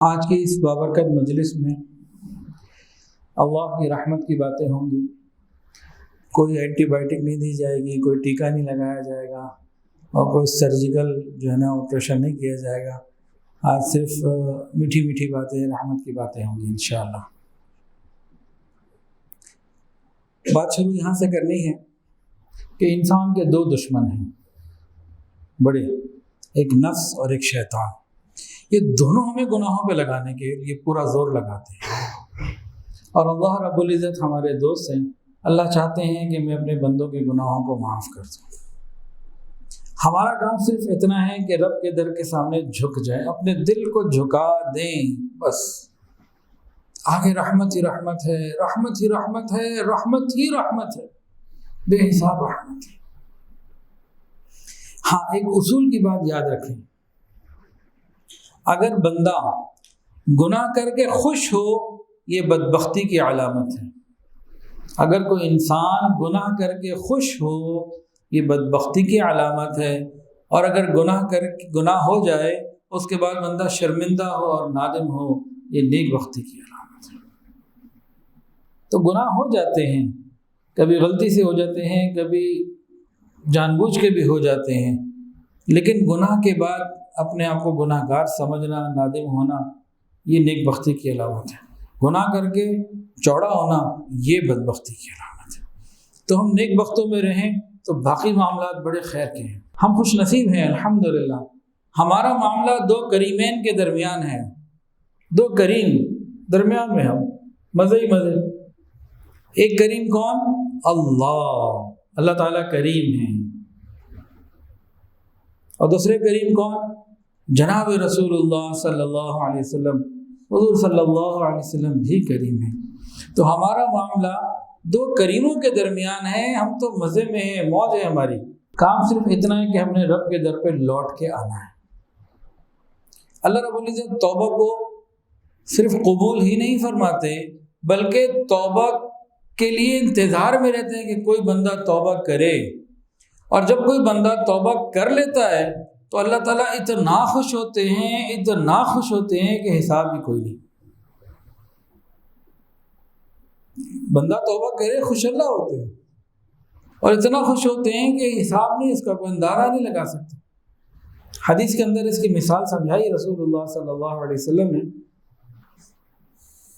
آج کی اس بابرکت مجلس میں اللہ کی رحمت کی باتیں ہوں گی۔ کوئی اینٹی بائیوٹک نہیں دی جائے گی، کوئی ٹیکہ نہیں لگایا جائے گا اور کوئی سرجیکل جو ہے نا آپریشن نہیں کیا جائے گا۔ آج صرف میٹھی میٹھی باتیں، رحمت کی باتیں ہوں گی انشاءاللہ۔ بات شروع یہاں سے کرنی ہے کہ انسان کے دو دشمن ہیں بڑے، ایک نفس اور ایک شیطان۔ یہ دونوں ہمیں گناہوں پہ لگانے کے لیے پورا زور لگاتے ہیں، اور اللہ رب العزت ہمارے دوست ہیں۔ اللہ چاہتے ہیں کہ میں اپنے بندوں کے گناہوں کو معاف کر دوں۔ ہمارا کام صرف اتنا ہے کہ رب کے در کے سامنے جھک جائیں، اپنے دل کو جھکا دیں، بس آگے رحمت ہی رحمت ہے، رحمت ہی رحمت ہے، رحمت ہی رحمت ہے، بے حساب رحمت ہے۔ ہاں، ایک اصول کی بات یاد رکھیں، اگر بندہ گناہ کر کے خوش ہو یہ بدبختی کی علامت ہے۔ اگر کوئی انسان گناہ کر کے خوش ہو یہ بدبختی کی علامت ہے، اور اگر گناہ ہو جائے اس کے بعد بندہ شرمندہ ہو اور نادم ہو یہ نیک بختی کی علامت ہے۔ تو گناہ ہو جاتے ہیں، کبھی غلطی سے ہو جاتے ہیں، کبھی جان بوجھ کے بھی ہو جاتے ہیں، لیکن گناہ کے بعد اپنے آپ کو گناہ گار سمجھنا، نادم ہونا، یہ نیک بختی کی علامت ہے۔ گناہ کر کے چوڑا ہونا یہ بدبختی کی علامت ہے۔ تو ہم نیک بختوں میں رہیں تو باقی معاملات بڑے خیر کے ہیں۔ ہم خوش نصیب ہیں الحمدللہ، ہمارا معاملہ دو کریمین کے درمیان ہے، دو کریم درمیان میں، ہم مزے ہی مزے۔ ایک کریم کون؟ اللہ تعالیٰ کریم ہیں، اور دوسرے کریم کون؟ جناب رسول اللہ صلی اللہ علیہ وسلم۔ حضور صلی اللہ علیہ وسلم بھی کریم ہیں۔ تو ہمارا معاملہ دو کریموں کے درمیان ہے، ہم تو مزے میں ہیں، موج ہے ہماری۔ کام صرف اتنا ہے کہ ہم نے رب کے در پہ لوٹ کے آنا ہے۔ اللہ رب العزت توبہ کو صرف قبول ہی نہیں فرماتے بلکہ توبہ کے لیے انتظار میں رہتے ہیں کہ کوئی بندہ توبہ کرے، اور جب کوئی بندہ توبہ کر لیتا ہے تو اللہ تعالیٰ اتنا خوش ہوتے ہیں کہ حساب بھی کوئی نہیں۔ بندہ توبہ کرے خوش اللہ ہوتے ہیں، اور اتنا خوش ہوتے ہیں کہ حساب نہیں، اس کا کوئی اندازہ نہیں لگا سکتے۔ حدیث کے اندر اس کی مثال سمجھائی رسول اللہ صلی اللہ علیہ وسلم نے،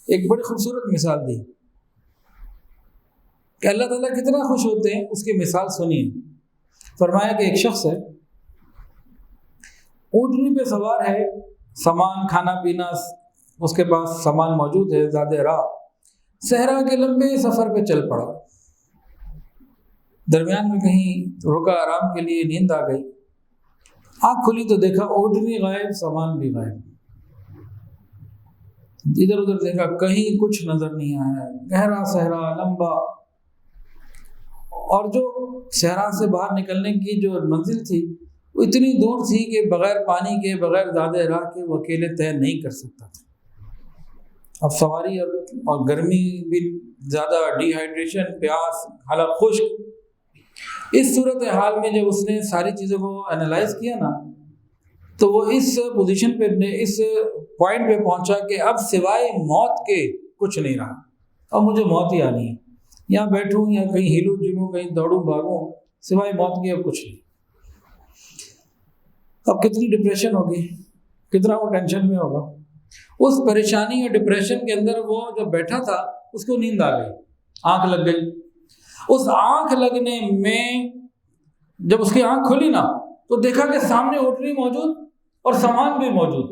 ایک بڑی خوبصورت مثال دی کہ اللہ تعالیٰ کتنا خوش ہوتے ہیں، اس کی مثال سنیے۔ فرمایا کہ ایک شخص ہے، اونٹنی پہ سوار ہے، سامان کھانا پینا اس کے پاس سامان موجود ہے، زیادہ راہ صحرا کے لمبے سفر پہ چل پڑا۔ درمیان میں کہیں رکا آرام کے لیے، نیند آ گئی، آنکھ کھلی تو دیکھا اونٹنی غائب، سامان بھی غائب۔ ادھر ادھر دیکھا، کہیں کچھ نظر نہیں آیا، گہرا صحرا لمبا، اور جو صحرا سے باہر نکلنے کی جو منزل تھی وہ اتنی دور تھی کہ بغیر پانی کے، بغیر زیادہ راہ کے وہ اکیلے طے نہیں کر سکتا تھا۔ اب سواری اور گرمی بھی زیادہ، ڈی ہائیڈریشن، پیاس، حالت خشک، اس صورت حال میں جب اس نے ساری چیزوں کو انالائز کیا نا، تو وہ اس پوزیشن پہ، اس پوائنٹ پہ پہنچا کہ اب سوائے موت کے کچھ نہیں رہا، اب مجھے موت ہی آنی ہے، یہاں بیٹھوں یا کہیں ہلوں جلوں، کہیں دوڑوں بھاگوں، سوائے موت کے اب کچھ نہیں۔ اب کتنی ڈپریشن ہوگی، کتنا وہ ٹینشن میں ہوگا۔ اس پریشانی اور ڈپریشن کے اندر وہ جب بیٹھا تھا اس کو نیند آ گئی، آنکھ لگ گئی۔ اس آنکھ لگنے میں جب اس کی آنکھ کھلی نا تو دیکھا کہ سامنے اونٹنی موجود اور سامان بھی موجود۔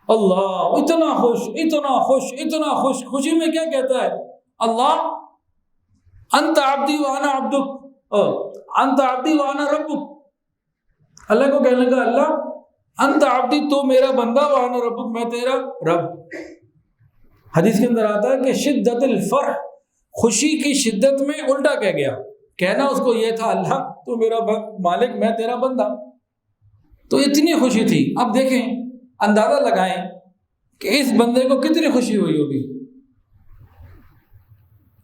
اللہ اتنا خوش، اتنا خوش، اتنا خوش، خوشی میں کیا کہتا ہے؟ اللہ انت عبدی وانا عبدک، انت عبدی وانا ربک۔ اللہ کو کہنے لگا، اللہ انت عبدی، تو میرا بندہ، وانا ربک، میں تیرا رب۔ حدیث کے اندر آتا ہے کہ شدت الفرح، خوشی کی شدت میں الٹا کہہ گیا، کہنا اس کو یہ تھا، اللہ تو میرا مالک، میں تیرا بندہ۔ تو اتنی خوشی تھی۔ اب دیکھیں، اندازہ لگائیں کہ اس بندے کو کتنی خوشی ہوئی ہوگی۔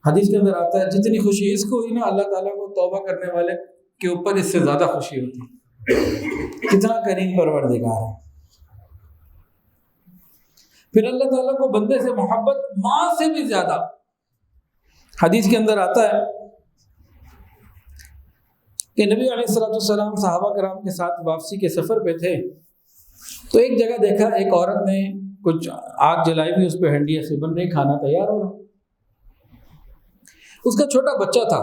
حدیث کے اندر آتا ہے جتنی خوشی اس کو ہوئی نا، اللہ تعالیٰ کو توبہ کرنے والے کے اوپر اس سے زیادہ خوشی ہوتی ہے۔ کتنا کریم پروردگار ہے۔ پھر اللہ تعالیٰ کو بندے سے محبت ماں سے بھی زیادہ. حدیث کے اندر آتا ہے کہ نبی علیہ الصلوۃ والسلام صحابہ کرام کے ساتھ واپسی کے سفر پہ تھے، تو ایک جگہ دیکھا ایک عورت نے کچھ آگ جلائی ہوئی، اس پہ ہنڈیا سے بن رہی، کھانا تیار ہو رہا. اس کا چھوٹا بچہ تھا،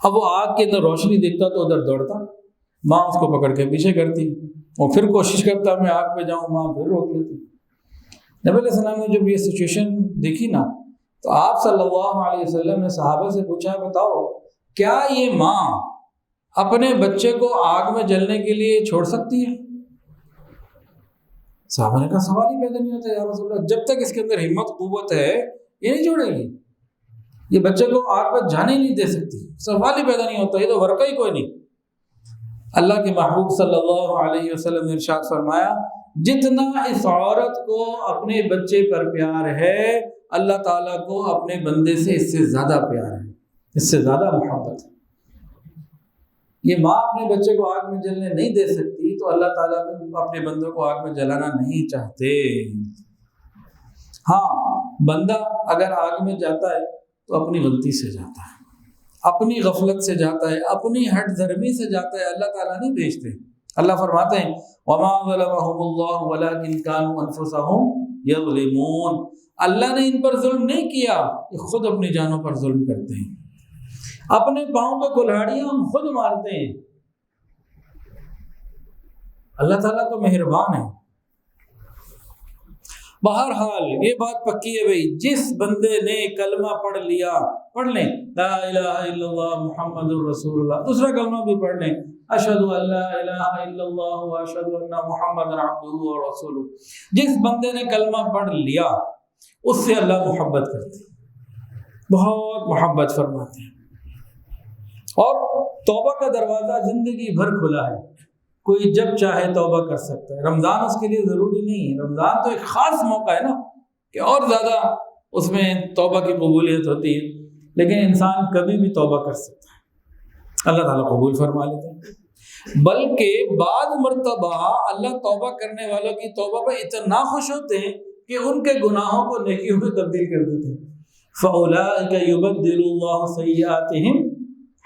اب وہ آگ کے اندر روشنی دیکھتا تو ادھر دوڑتا، ماں اس کو پکڑ کے پیچھے کرتی، اور پھر کوشش کرتا میں آگ پہ جاؤں، ماں پھر روک لیتی. نبی علیہ السلام نے جب یہ سچویشن دیکھی نا، تو آپ صلی اللہ علیہ وسلم نے صحابہ سے پوچھا، بتاؤ کیا یہ ماں اپنے بچے کو آگ میں جلنے کے لیے چھوڑ سکتی ہے؟ صحابہ نے کہا سوال ہی پیدا نہیں ہوتا یا رسول اللہ، جب تک اس کے اندر ہمت قوت ہے یہ نہیں چھوڑے گی، یہ بچے کو آگ پر جانے ہی نہیں دے سکتی، سوال ہی پیدا نہیں ہوتا، یہ تو ورقہ ہی کوئی نہیں. اللہ کے محبوب صلی اللہ علیہ وسلم نے ارشاد فرمایا، جتنا اس عورت کو اپنے بچے پر پیار ہے، اللہ تعالیٰ کو اپنے بندے سے اس سے زیادہ پیار ہے، اس سے زیادہ محبت ہے. یہ ماں اپنے بچے کو آگ میں جلنے نہیں دے سکتی، تو اللہ تعالیٰ اپنے بندوں کو آگ میں جلانا نہیں چاہتے. ہاں، بندہ اگر آگ میں جاتا ہے تو اپنی غلطی سے جاتا ہے، اپنی غفلت سے جاتا ہے، اپنی ہٹ دھرمی سے جاتا ہے، اللہ تعالیٰ نہیں بھیجتے. اللہ فرماتے ہیں وَمَا ظَلَمَهُمُ اللَّهُ وَلَٰكِنْ كَانُوا أَنفُسَهُمْ يَظْلِمُونَ. اللہ نے ان پر ظلم نہیں کیا، یہ خود اپنی جانوں پر ظلم کرتے ہیں، اپنے پاؤں پہ کلہاڑیاں ہم خود مارتے ہیں. اللہ تعالیٰ تو مہربان ہے. بہرحال یہ بات پکی ہے بھائی، جس بندے نے کلمہ پڑھ لیا، پڑھ لیں لا الہ الا اللہ محمد الرسول اللہ، دوسرا کلمہ بھی پڑھ لیں اشہد ان لا الہ الا اللہ واشہد ان محمد عبدہ ورسولہ. جس بندے نے کلمہ پڑھ لیا اس سے اللہ محبت کرتے ہیں، بہت محبت فرماتے ہیں. اور توبہ کا دروازہ زندگی بھر کھلا ہے، کوئی جب چاہے توبہ کر سکتا ہے. رمضان اس کے لیے ضروری نہیں ہے، رمضان تو ایک خاص موقع ہے نا کہ اور زیادہ اس میں توبہ کی قبولیت ہوتی ہے، لیکن انسان کبھی بھی توبہ کر سکتا ہے، اللہ تعالیٰ قبول فرما لیتے ہیں. بلکہ بعض مرتبہ اللہ توبہ کرنے والوں کی توبہ پہ اتنا خوش ہوتے ہیں کہ ان کے گناہوں کو نیکیوں میں تبدیل کر دیتے ہیں. فَأُولَٰئِكَ يُبَدِّلُ اللَّهُ سَيِّئَاتِهِمْ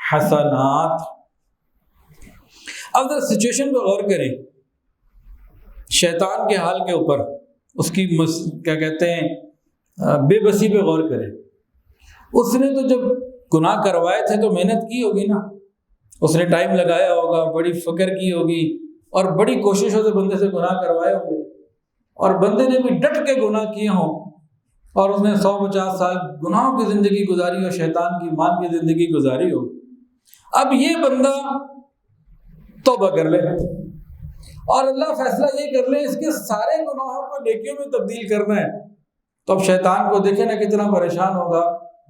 حسنات. اب ذرا سچویشن پہ غور کریں، شیطان کے حال کے اوپر، اس کی کیا کہتے ہیں بے بسی پہ غور کریں. اس نے تو جب گناہ کروائے تھے تو محنت کی ہوگی نا، اس نے ٹائم لگایا ہوگا، بڑی فکر کی ہوگی، اور بڑی کوششوں سے بندے سے گناہ کروائے ہوں گے، اور بندے نے بھی ڈٹ کے گناہ کیے ہوں، اور اس نے 150 سال گناہوں کی زندگی گزاری ہو، شیطان کی مان کی زندگی گزاری ہو. اب یہ بندہ توبہ کر لے اور اللہ فیصلہ یہ کر لے اس کے سارے گناہوں کو نیکیوں میں تبدیل کرنا ہے، تو اب شیطان کو دیکھے نا کتنا پریشان ہوگا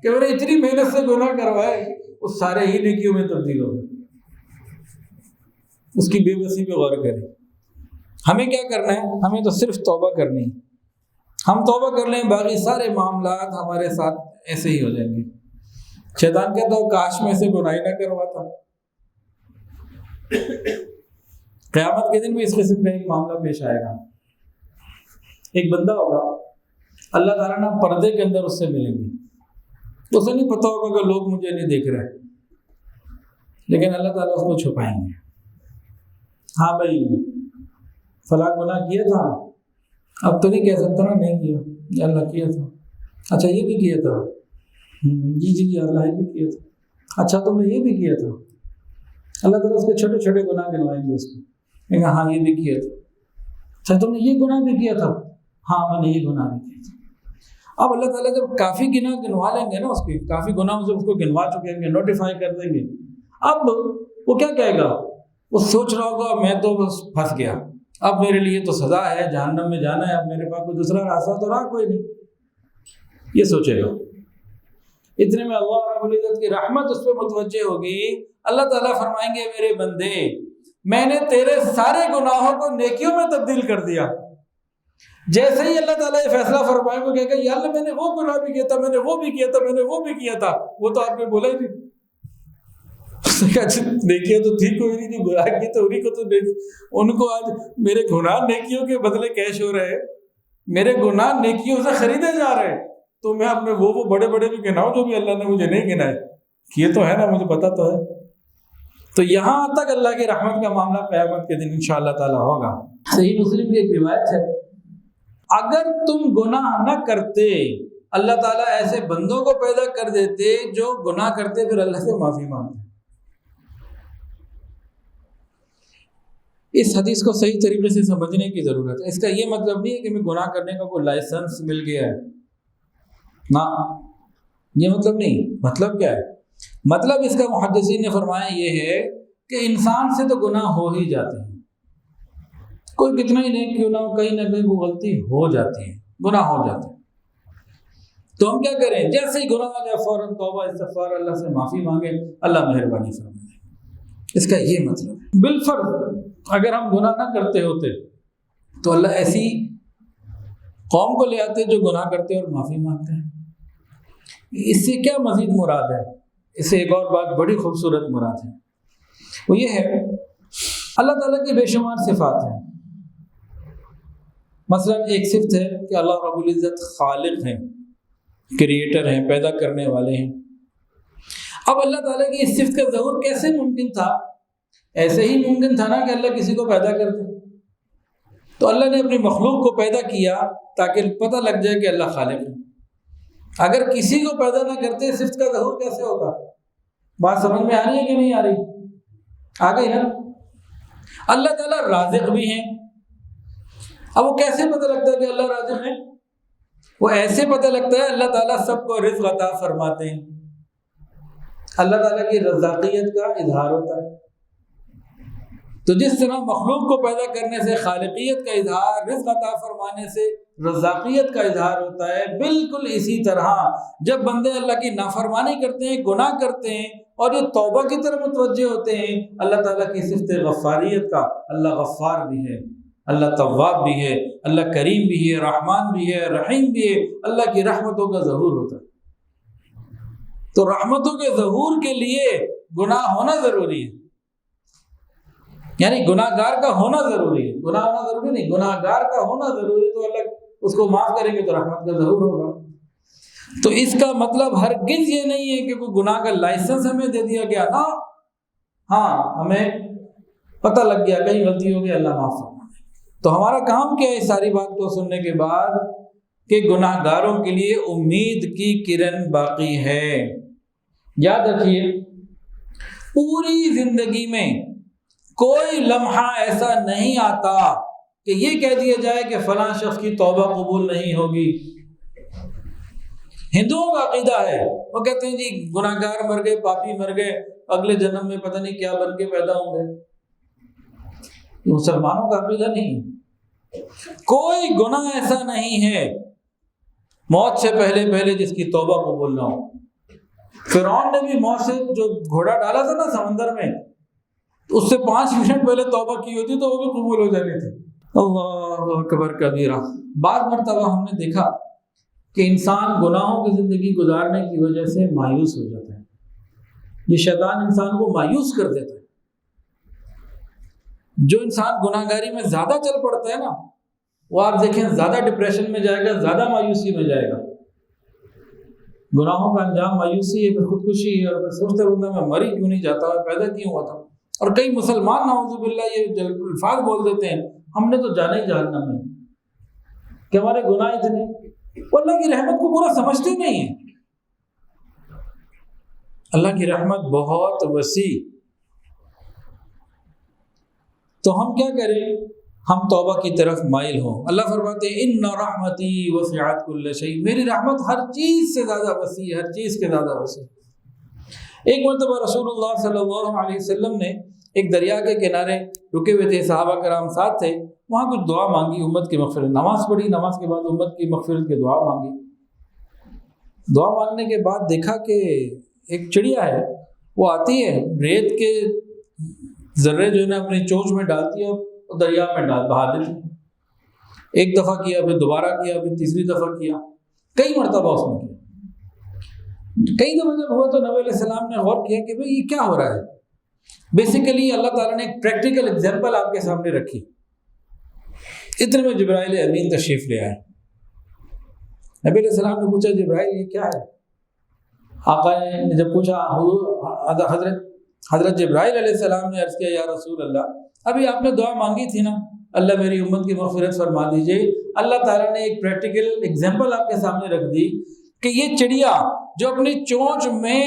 کہ میں نے اتنی محنت سے گناہ کروائے، اس سارے ہی نیکیوں میں تبدیل ہو گئے. اس کی بے بسی پہ غور کریں. ہمیں کیا کرنا ہے؟ ہمیں تو صرف توبہ کرنی ہے. ہم توبہ کر لیں، باقی سارے معاملات ہمارے ساتھ ایسے ہی ہو جائیں گے. شیطان کہتا ہو کاش میں سے گناہ نہ کرواتا. قیامت کے دن بھی اس قسم کا ایک معاملہ پیش آئے گا. ایک بندہ ہوگا، اللہ تعالیٰ نے پردے کے اندر اس سے ملیں گے، اسے نہیں پتا ہوگا کہ لوگ مجھے نہیں دیکھ رہے، لیکن اللہ تعالیٰ اس کو چھپائیں گے. ہاں بھائی فلاں گناہ کیا تھا، اب تو نہیں کہہ سکتا نا نہیں کیا، اللہ کیا تھا. اچھا یہ بھی کیا تھا، جی اللہ یہ بھی کیا تھا. اچھا تم نے یہ بھی کیا تھا. اللہ تعالیٰ اس کے چھوٹے چھوٹے گناہ گنوائیں گے اس کو، کہا ہاں یہ بھی کیا تھا. اچھا تم نے یہ گناہ بھی کیا تھا، ہاں میں نے یہ گناہ بھی کیا تھا. اب اللہ تعالیٰ جب کافی گناہ گنوا لیں گے نا، اس کے کافی گناہ سے اس کو گنوا چکے ہیں، نوٹیفائی کر دیں گے. اب وہ کیا کہے گا؟ وہ سوچ رہا ہوگا میں تو بس پھنس گیا، اب میرے لیے تو سزا ہے، جہنم میں جانا ہے، اب میرے پاس کوئی دوسرا راستہ تو رہا کوئی نہیں، یہ سوچے گا. اتنے میں اللہ رب العزت کی رحمت اس پہ متوجہ ہوگی. اللہ تعالیٰ فرمائیں گے میرے بندے میں نے تیرے سارے گناہوں کو نیکیوں میں تبدیل کر دیا. جیسے ہی اللہ تعالیٰ یہ فیصلہ فرمائے گا کہ یا اللہ میں نے وہ گناہ بھی کیا تھا، میں نے وہ بھی کیا تھا، میں نے وہ بھی کیا تھا، وہ تو آپ نے بولا ہی نہیں. نیکیاں تو تھی کوئی نہیں، جو گناہ کی تو انہیں کو تو ان کو آج میرے گناہ نیکیوں کے بدلے کیش ہو رہے ہیں. میرے گناہ نیکیوں سے خریدے جا رہے ہیں، تو میں اپنے وہ بڑے بڑے بھی گناؤں جو بھی اللہ نے مجھے نہیں گنائے، یہ تو ہے نا، مجھے پتا تو ہے۔ تو یہاں تک اللہ کی رحمت کا معاملہ قیامت کے دن انشاءاللہ تعالی ہوگا۔ صحیح مسلم کی ایک روایت ہے، اگر تم گناہ نہ کرتے اللہ تعالیٰ ایسے بندوں کو پیدا کر دیتے جو گناہ کرتے پھر اللہ سے معافی مانگتے۔ اس حدیث کو صحیح طریقے سے سمجھنے کی ضرورت ہے۔ اس کا یہ مطلب نہیں ہے کہ میں گناہ کرنے کا کوئی لائسنس مل گیا ہے، نہ، یہ مطلب نہیں۔ مطلب کیا ہے؟ مطلب اس کا محدثین نے فرمایا یہ ہے کہ انسان سے تو گناہ ہو ہی جاتے ہیں، کوئی کتنا ہی نیک کیوں نہ ہو، کہیں نہ کہیں وہ غلطی ہو جاتی ہے، گناہ ہو جاتے ہیں۔ تو ہم کیا کریں؟ جیسے ہی گناہ ہو جائے فوراً توبہ استغفار، اللہ سے معافی مانگے، اللہ مہربانی فرمائے۔ اس کا یہ مطلب ہے۔ بالفرض اگر ہم گناہ نہ کرتے ہوتے تو اللہ ایسی قوم کو لے آتے جو گناہ کرتے اور معافی مانگتے ہیں۔ اس سے کیا مزید مراد ہے؟ اس سے ایک اور بات بڑی خوبصورت مراد ہے، وہ یہ ہے اللہ تعالیٰ کی بے شمار صفات ہیں۔ مثلا ایک صفت ہے کہ اللہ رب العزت خالق ہیں، کریٹر ہیں، پیدا کرنے والے ہیں۔ اب اللہ تعالیٰ کی اس صفت کا ظہور کیسے ممکن تھا؟ ایسے ہی ممکن تھا نا کہ اللہ کسی کو پیدا کر دے۔ تو اللہ نے اپنی مخلوق کو پیدا کیا تاکہ پتہ لگ جائے کہ اللہ خالق ہے۔ اگر کسی کو پیدا نہ کرتے صفت کا ظہور کیسے ہوتا؟ بات سمجھ میں آ رہی ہے کہ نہیں آ رہی؟ آ گئی نا؟ اللہ تعالیٰ رازق بھی ہیں۔ اب وہ کیسے پتہ لگتا ہے کہ اللہ رازق ہے؟ وہ ایسے پتہ لگتا ہے اللہ تعالیٰ سب کو رزق عطا فرماتے ہیں، اللہ تعالیٰ کی رزاقیت کا اظہار ہوتا ہے۔ تو جس طرح مخلوق کو پیدا کرنے سے خالقیت کا اظہار، رزق عطا فرمانے سے رزاقیت کا اظہار ہوتا ہے، بالکل اسی طرح جب بندے اللہ کی نافرمانی کرتے ہیں، گناہ کرتے ہیں اور یہ توبہ کی طرف متوجہ ہوتے ہیں، اللہ تعالیٰ کی صفت غفاریت کا، اللہ غفار بھی ہے، اللہ تواب بھی ہے، اللہ کریم بھی ہے، رحمان بھی ہے، رحیم بھی ہے، اللہ کی رحمتوں کا ظہور ہوتا ہے۔ تو رحمتوں کے ظہور کے لیے گناہ ہونا ضروری ہے، یعنی گناہ گار کا ہونا ضروری ہے۔ گناہ ہونا ضروری نہیں، گناہ گار کا ہونا ضروری، تو اللہ اس کو معاف کریں گے تو رحمت کا ظہور ہوگا۔ تو اس کا مطلب ہرگز یہ نہیں ہے کہ کوئی گناہ کا لائسنس ہمیں دے دیا گیا، نہ، ہاں ہمیں پتہ لگ گیا کہیں غلطی ہو گئی، اللہ معاف فرما دے۔ تو ہمارا کام کیا ہے اس ساری بات کو سننے کے بعد؟ کہ گناہ گاروں کے لیے امید کی کرن باقی ہے۔ یاد رکھیے، پوری زندگی میں کوئی لمحہ ایسا نہیں آتا کہ یہ کہہ دیا جائے کہ فلاں شخص کی توبہ قبول نہیں ہوگی۔ ہندوؤں کا عقیدہ ہے، وہ کہتے ہیں جی گناہ گار مر گئے، پاپی مر گئے، اگلے جنم میں پتہ نہیں کیا بن کے پیدا ہوں گے۔ مسلمانوں کا عقیدہ نہیں۔ کوئی گناہ ایسا نہیں ہے موت سے پہلے پہلے جس کی توبہ قبول نہ ہو۔ فرعون نے بھی موت سے جو گھوڑا ڈالا تھا نا سمندر میں، اس سے 5 منٹ پہلے توبہ کی ہوتی تو وہ بھی قبول ہو جانی تھی۔ اللہ اکبر کبیرہ۔ بعض مرتبہ ہم نے دیکھا کہ انسان گناہوں کی زندگی گزارنے کی وجہ سے مایوس ہو جاتا ہے۔ یہ شیطان انسان کو مایوس کر دیتا ہے۔ جو انسان گناہ گاری میں زیادہ چل پڑتا ہے نا، وہ آپ دیکھیں زیادہ ڈپریشن میں جائے گا، زیادہ مایوسی میں جائے گا۔ گناہوں کا انجام مایوسی ہے، پھر خودکشی ہے، اور پھر سوچتے بندہ میں مری کیوں نہیں جاتا، پیدا کیوں ہوا تھا۔ اور کئی مسلمان نعوذ باللہ یہ الفاظ بول دیتے ہیں، ہم نے تو جانا ہی جہنم میں کہ ہمارے گناہ اتنے، وہ اللہ کی رحمت کو پورا سمجھتے نہیں ہیں۔ اللہ کی رحمت بہت وسیع۔ تو ہم کیا کریں؟ ہم توبہ کی طرف مائل ہوں۔ اللہ فرماتے ہیں ان رحمتی وسعت کل شیء، میری رحمت ہر چیز سے زیادہ وسیع، ہر چیز کے زیادہ وسیع۔ ایک مرتبہ رسول اللہ صلی اللہ علیہ وسلم نے ایک دریا کے کنارے رکے ہوئے تھے، صحابہ کرام ساتھ تھے، وہاں کچھ دعا مانگی، امت کی مغفرت، نماز پڑھی، نماز کے بعد امت کی مغفرت کی دعا مانگی۔ دعا مانگنے کے بعد دیکھا کہ ایک چڑیا ہے، وہ آتی ہے، ریت کے ذرے جو ہے نا اپنی چونچ میں ڈالتی ہے اور دریا میں بہا دیتی ہے۔ ایک دفعہ کیا، پھر دوبارہ کیا، پھر تیسری دفعہ کیا، کئی مرتبہ اس نے کیا۔ کئی دفعہ جب ہوا تو نبی علیہ السلام نے غور کیا کہ بھئی یہ کیا ہو رہا ہے۔ بیسیکلی اللہ تعالیٰ نے ایک پریکٹیکل ایگزامپل آپ کے سامنے رکھی۔ اتنے میں جبرائیل امین تشریف لے آئے۔ نبی علیہ السلام نے پوچھا جبرائیل یہ کیا ہے؟ آقا نے جب پوچھا حضرت جبرائیل علیہ السلام نے عرض کیا یا رسول اللہ ابھی آپ نے دعا مانگی تھی نا اللہ میری امت کی مغفرت فرما دیجئے، اللہ تعالیٰ نے ایک پریکٹیکل ایگزامپل آپ کے سامنے رکھ دی کہ یہ چڑیا جو اپنی چونچ میں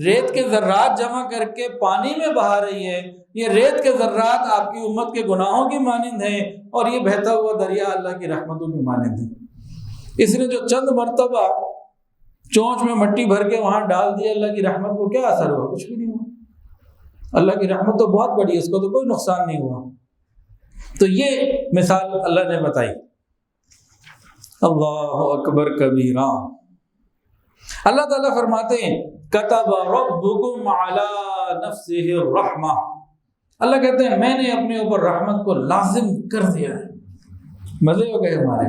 ریت کے ذرات جمع کر کے پانی میں بہا رہی ہے، یہ ریت کے ذرات آپ کی امت کے گناہوں کی مانند ہیں اور یہ بہتا ہوا دریا اللہ کی رحمتوں کی مانند ہے۔ اس نے جو چند مرتبہ چونچ میں مٹی بھر کے وہاں ڈال دیا، اللہ کی رحمت کو کیا اثر ہوا؟ کچھ بھی نہیں ہوا۔ اللہ کی رحمت تو بہت بڑی ہے، اس کو تو کوئی نقصان نہیں ہوا۔ تو یہ مثال اللہ نے بتائی۔ اللہ اکبر کبیرہ۔ اللہ تعالیٰ فرماتے ہیں کتب ربکم علی نفسہ الرحمہ، اللہ کہتے ہیں میں نے اپنے اوپر رحمت کو لازم کر دیا ہے۔ مزے ہو گئے ہمارے،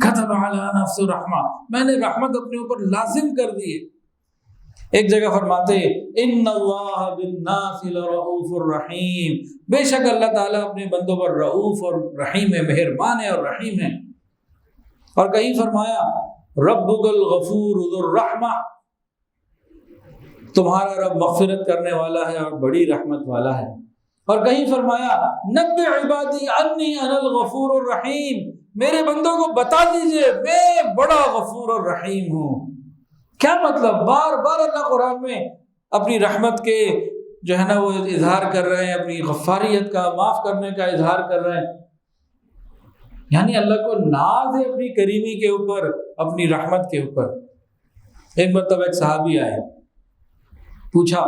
کتب علی نفس الرحمہ، میں نے رحمت اپنے اوپر لازم کر دی ہے۔ ایک جگہ فرماتے ان اللہ بالناس لرؤوف الرحیم، بے شک اللہ تعالیٰ اپنے بندوں پر رؤوف اور رحیم ہے، مہربان ہے اور رحیم ہے۔ اور کہیں فرمایا ربک الغفور ذو الرحمہ، تمہارا رب مغفرت کرنے والا ہے اور بڑی رحمت والا ہے۔ اور کہیں فرمایا نبئ عبادی انی انا الغفور الرحیم، میرے بندوں کو بتا دیجئے میں بڑا غفور اور رحیم ہوں۔ کیا مطلب؟ بار بار اللہ قرآن میں اپنی رحمت کے جو ہے نا وہ اظہار کر رہے ہیں، اپنی غفاریت کا، معاف کرنے کا اظہار کر رہے ہیں۔ یعنی اللہ کو ناز ہے اپنی کریمی کے اوپر، اپنی رحمت کے اوپر۔ ایک مرتبہ ایک صحابی آئے، پوچھا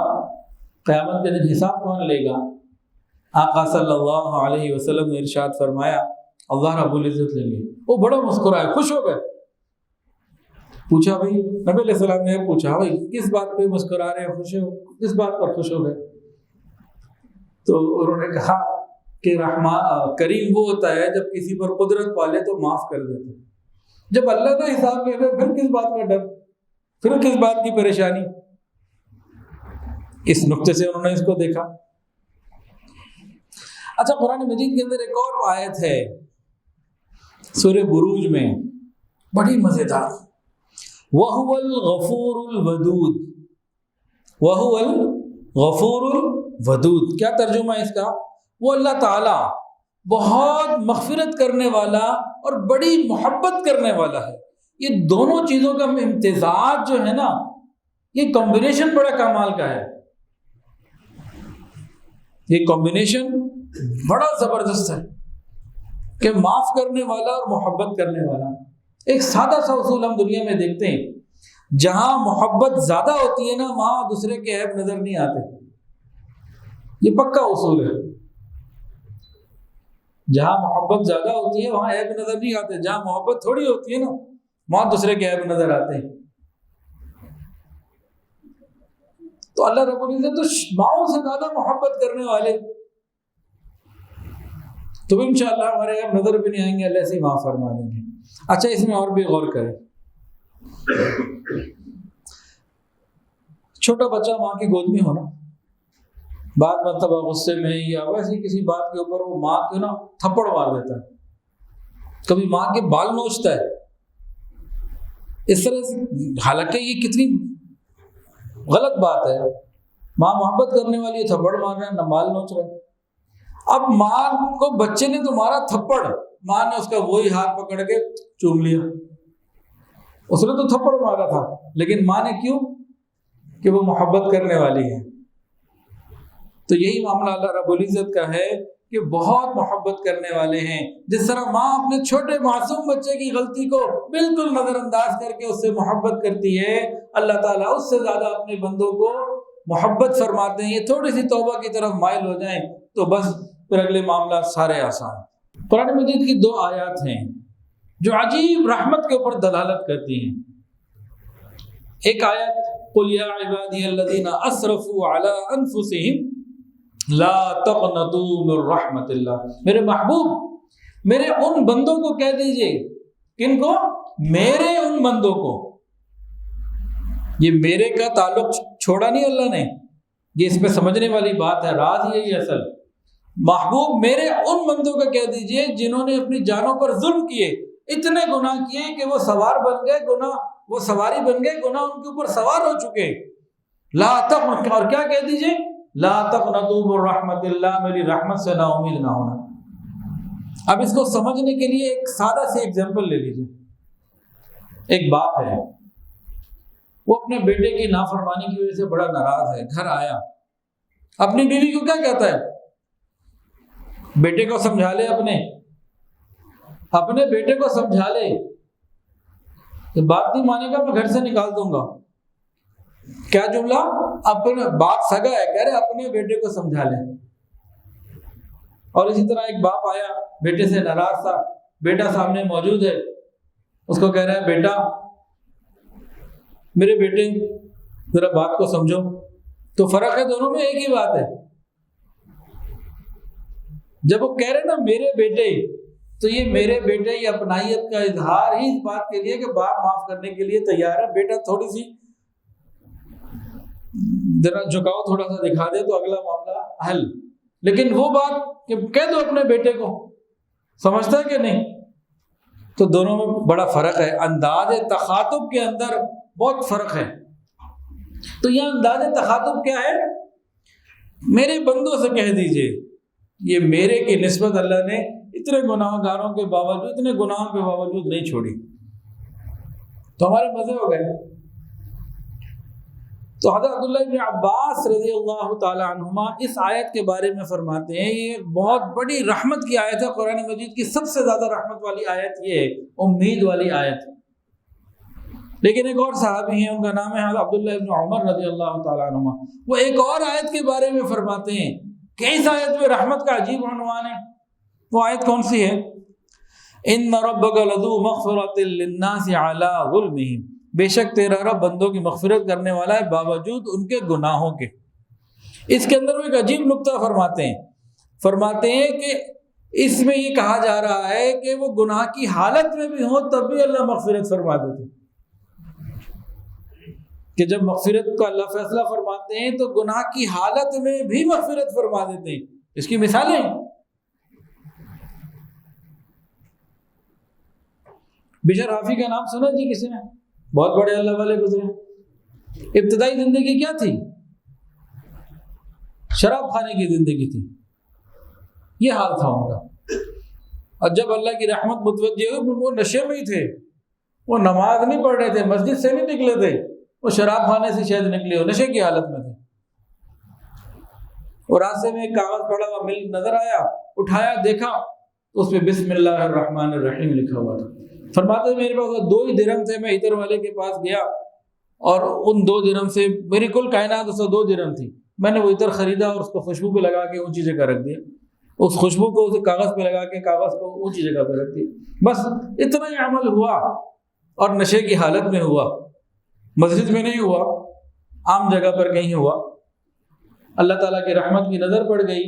قیامت کے دن حساب کون لے گا؟ آقا صلی اللہ علیہ وسلم نے ارشاد فرمایا اللہ رب العزت لیں گے۔ وہ بڑا مسکرائے، خوش ہو گئے۔ پوچھا بھائی، نبی علیہ السلام نے پوچھا بھائی کس بات پہ مسکرا رہے ہیں، خوش ہو کس بات پر خوش ہو گئے؟ تو انہوں نے کہا کہ کریم وہ ہوتا ہے جب کسی پر قدرت پالے تو معاف کر دیتے، جب اللہ کا حساب لے پھر کس بات کا ڈر، پھر کس بات کی پریشانی؟ اس نقطے سے انہوں نے اس کو دیکھا۔ اچھا، قرآن مجید کے اندر ایک اور آیت ہے سورہ بروج میں، بڑی مزیدار، وَهُوَ الْغَفُورُ الْوَدُودُ، وَهُوَ الْغَفُورُ الْوَدُودُ۔ کیا ترجمہ ہے اس کا؟ وہ اللہ تعالیٰ بہت مغفرت کرنے والا اور بڑی محبت کرنے والا ہے۔ یہ دونوں چیزوں کا امتزاج جو ہے نا، یہ کمبینیشن بڑا کمال کا ہے، یہ کمبینیشن بڑا زبردست ہے کہ معاف کرنے والا اور محبت کرنے والا۔ ایک سادہ سا اصول ہم دنیا میں دیکھتے ہیں، جہاں محبت زیادہ ہوتی ہے نا وہاں دوسرے کے عیب نظر نہیں آتے، یہ پکا اصول ہے۔ جہاں محبت زیادہ ہوتی ہے وہاں عیب نظر نہیں آتے، جہاں محبت تھوڑی ہوتی ہے نا وہاں دوسرے کے عیب نظر آتے ہیں۔ تو اللہ رب العزت تو ماؤں سے زیادہ محبت کرنے والے، تو انشاءاللہ ہمارے عیب نظر بھی نہیں آئیں گے، اللہ سے معاف فرما دیں گے۔ اچھا، اس میں اور بھی غور کریں، چھوٹا بچہ ماں کی گود میں ہونا، بعد مرتبہ غصے میں یا ویسے کسی بات کے اوپر وہ ماں کو نا تھپڑ مار دیتا ہے، کبھی ماں کے بال نوچتا ہے، اس طرح سے، حالانکہ یہ کتنی غلط بات ہے، ماں محبت کرنے والی ہے، تھپڑ مار رہا ہے، نہ بال نوچ رہا ہے۔ اب ماں کو بچے نے تو مارا تھپڑ، ماں نے اس کا وہی ہاتھ پکڑ کے چوم لیا، اس نے تو تھپڑ مارا تھا، لیکن ماں نے کیوں؟ کہ وہ محبت کرنے والی ہے۔ تو یہی معاملہ اللہ رب العزت کا ہے کہ بہت محبت کرنے والے ہیں۔ جس طرح ماں اپنے چھوٹے معصوم بچے کی غلطی کو بالکل نظر انداز کر کے اس سے محبت کرتی ہے، اللہ تعالیٰ اس سے زیادہ اپنے بندوں کو محبت فرماتے ہیں۔ یہ تھوڑی سی توبہ کی طرف مائل ہو جائیں تو بس پھر اگلے معاملات سارے آسان۔ قرآن مجید کی 2 آیات ہیں جو عجیب رحمت کے اوپر دلالت کرتی ہیں۔ ایک آیت قُلْ يَا عِبَادِيَ الَّذِينَ أَسْرَفُوا عَلَىٰ أَنفُسِهِمْ لَا تَقْنَطُوا مِن رَحْمَةِ اللَّهِ، میرے محبوب میرے ان بندوں کو کہہ دیجئے، کن کو؟ میرے ان بندوں کو۔ یہ میرے کا تعلق چھوڑا نہیں اللہ نے، یہ اس پہ سمجھنے والی بات ہے، راز یہی اصل۔ محبوب میرے ان بندوں کا کہہ دیجئے جنہوں نے اپنی جانوں پر ظلم کیے، اتنے گناہ کیے کہ وہ سوار بن گئے، گناہ وہ سواری بن گئے، گناہ ان کے اوپر سوار ہو چکے۔ لا تقنط، اور کیا کہہ دیجئے، لا تقنطوا من رحمت اللہ، میری رحمت سے نا امید نہ ہونا۔ اب اس کو سمجھنے کے لیے ایک سادہ سی ایگزامپل لے لیجئے۔ ایک باپ ہے، وہ اپنے بیٹے کی نافرمانی کی وجہ سے بڑا ناراض ہے، گھر آیا، اپنی بیوی کو کیا کہتا ہے، بیٹے کو سمجھا لے، اپنے بیٹے کو سمجھا لے، کہ بات نہیں مانے گا میں گھر سے نکال دوں گا۔ کیا جملہ، اپنے باپ سگا ہے، کہہ رہے اپنے بیٹے کو سمجھا لے۔ اور اسی طرح ایک باپ آیا، بیٹے سے ناراض تھا، بیٹا سامنے موجود ہے، اس کو کہہ رہا ہے بیٹا، میرے بیٹے ذرا بات کو سمجھو۔ تو فرق ہے دونوں میں، ایک ہی بات ہے۔ جب وہ کہہ رہے نا میرے بیٹے، تو یہ میرے بیٹے یہ اپنائیت کا اظہار ہی اس بات کے لیے کہ باپ معاف کرنے کے لیے تیار ہے، بیٹا تھوڑی سی ذرا جھکاؤ تھوڑا سا دکھا دے تو اگلا معاملہ حل۔ لیکن وہ بات کہ کہہ دو اپنے بیٹے کو، سمجھتا ہے کہ نہیں؟ تو دونوں میں بڑا فرق ہے، انداز تخاطب کے اندر بہت فرق ہے۔ تو یہ انداز تخاطب کیا ہے، میرے بندوں سے کہہ دیجئے، یہ میرے کی نسبت اللہ نے اتنے گناہ گاروں کے باوجود، اتنے گناہوں کے باوجود نہیں چھوڑی، تو ہمارے مزے ہو گئے۔ تو حضرت عبداللہ ابن عباس رضی اللہ تعالی عنہما اس آیت کے بارے میں فرماتے ہیں، یہ بہت بڑی رحمت کی آیت ہے، قرآن مجید کی سب سے زیادہ رحمت والی آیت یہ ہے، امید والی آیت۔ لیکن ایک اور صحابی ہیں، ان کا نام ہے حضرت عبداللہ ابن عمر رضی اللہ تعالی عنہما، وہ ایک اور آیت کے بارے میں فرماتے ہیں کہ اس آیت میں رحمت کا عجیب عنوان ہے۔ وہ آیت کون سی ہے؟ ان ربک لذو مغفرۃ للناس علی ظلمہم، بے شک تیرا رب بندوں کی مغفرت کرنے والا ہے باوجود ان کے گناہوں کے۔ اس کے اندر وہ ایک عجیب نکتہ فرماتے ہیں کہ اس میں یہ کہا جا رہا ہے کہ وہ گناہ کی حالت میں بھی ہوں تب بھی اللہ مغفرت فرما دیتے، کہ جب مغفرت کا اللہ فیصلہ فرماتے ہیں تو گناہ کی حالت میں بھی مغفرت فرما دیتے ہیں۔ اس کی مثالیں بشر حافی کا نام سنا جی کسی نے؟ بہت بڑے اللہ والے گزرے۔ ابتدائی زندگی کیا تھی؟ شراب کھانے کی زندگی تھی، یہ حال تھا ان کا۔ اور جب اللہ کی رحمت متوجہ ہوئی، وہ نشے میں ہی تھے، وہ نماز نہیں پڑھ رہے تھے، مسجد سے نہیں نکلے تھے، وہ شراب کھانے سے شاید نکلے ہو، نشے کی حالت میں تھے۔ اور راستے میں ایک کاغذ پڑا ہوا مل نظر آیا، اٹھایا دیکھا، اس پہ بسم اللہ الرحمن الرحیم لکھا ہوا تھا۔ فرماتے ہیں میرے پاس 2 ہی درہم تھے، میں عطر والے کے پاس گیا اور ان 2 درہم سے میری کل کائنات 2 درہم تھی، میں نے وہ عطر خریدا اور اس کو خوشبو پہ لگا کے اونچی جگہ رکھ دیا، اس خوشبو کو اسے کاغذ پہ لگا کے کاغذ کو اونچی جگہ پہ رکھ دیا، بس اتنا ہی عمل ہوا، اور نشے کی حالت میں ہوا، مسجد میں نہیں ہوا، عام جگہ پر کہیں ہوا۔ اللہ تعالیٰ کی رحمت کی نظر پڑ گئی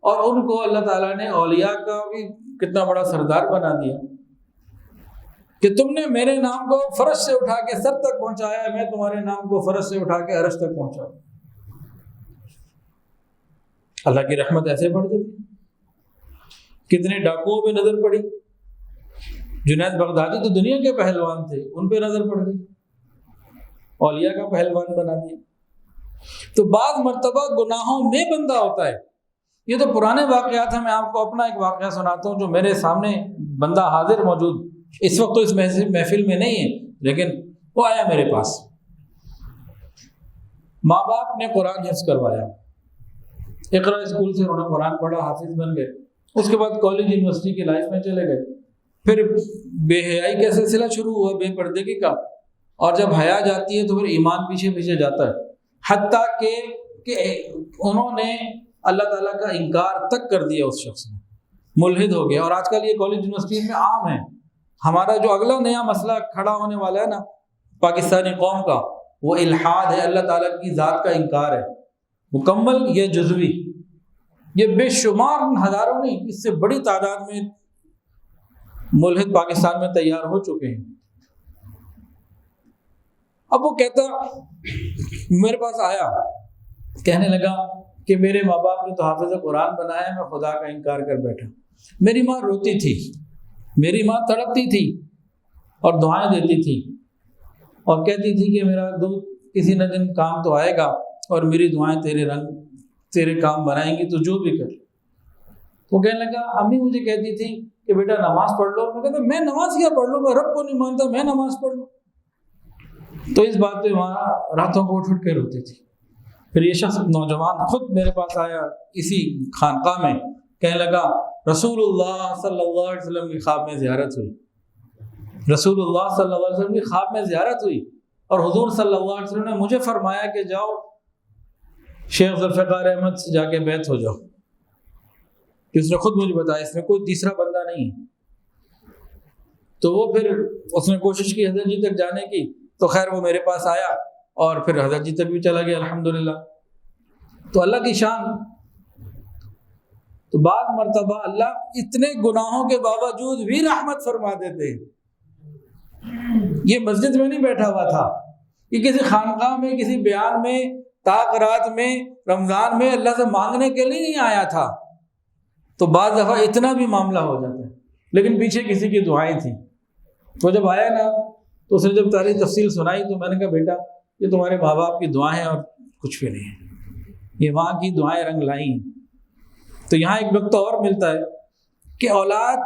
اور ان کو اللہ تعالیٰ نے اولیاء کا بھی کتنا بڑا سردار بنا دیا کہ تم نے میرے نام کو فرش سے اٹھا کے سر تک پہنچایا، میں تمہارے نام کو فرش سے اٹھا کے عرش تک پہنچاؤں۔ اللہ کی رحمت ایسے بڑھ جاتی۔ کتنے ڈاکوؤں پہ نظر پڑی، جنید بغدادی تو دنیا کے پہلوان تھے، ان پہ نظر پڑ گئی، اولیاء کا پہلوان بنا دیا۔ تو بعض مرتبہ گناہوں میں بندہ ہوتا ہے، یہ تو پرانے واقعات ہیں، میں آپ کو اپنا ایک واقعہ سناتا ہوں جو میرے سامنے بندہ حاضر موجود، اس وقت تو اس محفل میں نہیں ہے لیکن وہ آیا میرے پاس۔ ماں باپ نے قرآن حفظ کروایا، اقرا اسکول سے انہوں نے قرآن پڑھا، حافظ بن گئے، اس کے بعد کالج یونیورسٹی کی لائف میں چلے گئے، پھر بے حیائی کا سلسلہ شروع ہوا، بے پردگی کا، اور جب حیا جاتی ہے تو پھر ایمان پیچھے پیچھے جاتا ہے، حتیٰ کہ انہوں نے اللہ تعالیٰ کا انکار تک کر دیا، اس شخص نے ملحد ہو گیا۔ اور آج کل یہ کالج یونیورسٹی میں عام ہے۔ ہمارا جو اگلا نیا مسئلہ کھڑا ہونے والا ہے نا پاکستانی قوم کا، وہ الحاد ہے، اللہ تعالیٰ کی ذات کا انکار ہے، مکمل یہ جزوی، یہ بے شمار ہزاروں نہیں، اس سے بڑی تعداد میں ملحد پاکستان میں تیار ہو چکے ہیں۔ اب وہ کہتا میرے پاس آیا، کہنے لگا کہ میرے ماں باپ نے تو حافظ قرآن بنایا، میں خدا کا انکار کر بیٹھا۔ میری ماں روتی تھی میری ماں تڑپتی تھی اور دعائیں دیتی تھی اور کہتی تھی کہ میرا دودھ کسی نہ دن کام تو آئے گا اور میری دعائیں تیرے کام بنائیں گی، تو جو بھی کر۔ وہ کہنے لگا امی مجھے کہتی تھی کہ بیٹا نماز پڑھ لو۔ میں کہتا میں نماز کیا پڑھ لوں، میں رب کو نہیں مانتا، میں نماز پڑھ لوں؟ تو اس بات پہ وہاں راتوں کو اٹھ کے روتی تھی۔ پھر یہ شخص نوجوان خود میرے پاس آیا اسی خانقاہ میں، کہنے لگا رسول اللہ صلی اللہ علیہ وسلم کی خواب میں زیارت ہوئی، رسول اللہ صلی اللہ علیہ وسلم کی خواب میں زیارت ہوئی، اور حضور صلی اللہ علیہ وسلم نے مجھے فرمایا کہ جاؤ شیخ ذوالفقار احمد سے جا کے بیعت ہو جاؤ، کہ اس نے خود مجھے بتایا، اس میں کوئی تیسرا بندہ نہیں ہے۔ تو وہ پھر اس نے کوشش کی حضرت جی تک جانے کی، تو خیر وہ میرے پاس آیا اور پھر حضرت جی تک بھی چلا گیا الحمدللہ۔ تو اللہ کی شان، تو بعض مرتبہ اللہ اتنے گناہوں کے باوجود بھی رحمت فرما دیتے ہیں۔ یہ مسجد میں نہیں بیٹھا ہوا تھا، یہ کسی خانقاہ میں، کسی بیان میں، طاق رات میں، رمضان میں اللہ سے مانگنے کے لیے نہیں آیا تھا۔ تو بعض دفعہ اتنا بھی معاملہ ہو جاتا ہے، لیکن پیچھے کسی کی دعائیں تھیں۔ وہ جب آیا نا تو اس نے جب ساری تفصیل سنائی تو میں نے کہا بیٹا یہ تمہارے ماں باپ کی دعائیں ہیں اور کچھ بھی نہیں ہے، یہ وہاں کی دعائیں رنگ لائی ہیں۔ تو یہاں ایک نقطہ اور ملتا ہے کہ اولاد